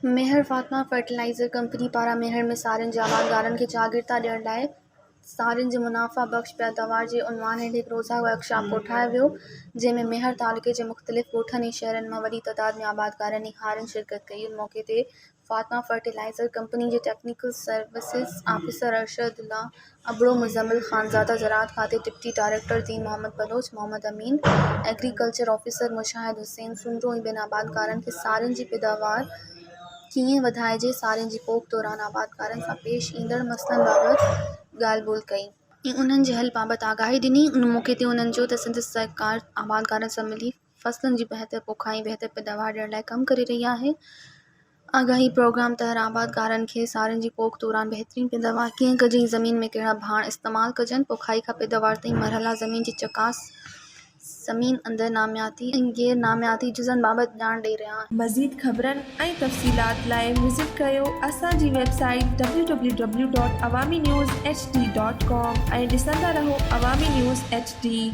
मेहर Fatima fertilizer company पारां मेहर में सारियुनि जावाबदारनि खे जागीरता ॾियण लाइ सारियुनि जी मुनाफ़ा बख़्श पैदावार जे उनवान हेठि हिकु रोज़ा वर्कशॉप कोठायो वियो, जंहिं में मेहर तालुक़े जे मुख़्तलिफ़ ॻोठनि ऐं शहरनि मां वॾी तइदाद में आबादकारनि ऐं हारियुनि शिरकत कई। इन मौक़े ते फातिमा फर्टिलाइज़र कंपनी जे technical services officer Arshadullah Abro, Muzammil Khanzada, ज़राअत खाते deputy director Zain Mohammad Baloch, Mohammad Amin, agriculture officer Mushahid Hussain Sundro ऐं ॿिनि आबादकारनि खे सारियुनि जी पैदावार कीअं वधाइजे, सारियुनि जी पोख दौरान आबादकारनि सां पेश ईंदड़ मसइलनि बाबति ॻाल्हि ॿोल्हि कई ऐं उन्हनि जे हल बाबति आगाही ॾिनी। उन मौक़े ते उन्हनि चयो त संदसि सरकार आबादकारनि सां मिली फ़सलुनि जी बहितर पोखा ऐं बहितर पैदावार ॾियण लाइ कमु करे रही आहे। आगाही प्रोग्राम तहत आबादकारनि खे सारियुनि जी पोख दौरान बहितरीन पैदावार कीअं कजे, ज़मीन में कहिड़ा भाण इस्तेमालु कजनि, पोखाई खां पैदावार ताईं मरहला, ज़मीन जी चकास, ज़मीन अंदरि नामियाती ऐं गैर नामियाती जुज़नि बाबति ॼाण ॾेई रहिया आहिनि। मज़ीद ख़बरनि ऐं तफ़सीलात लाइ विज़िट कयो असांजी वेबसाइट www.awamiNewsHD.com ऐं ॾिसंदा रहो अवामी न्यूज़ HD।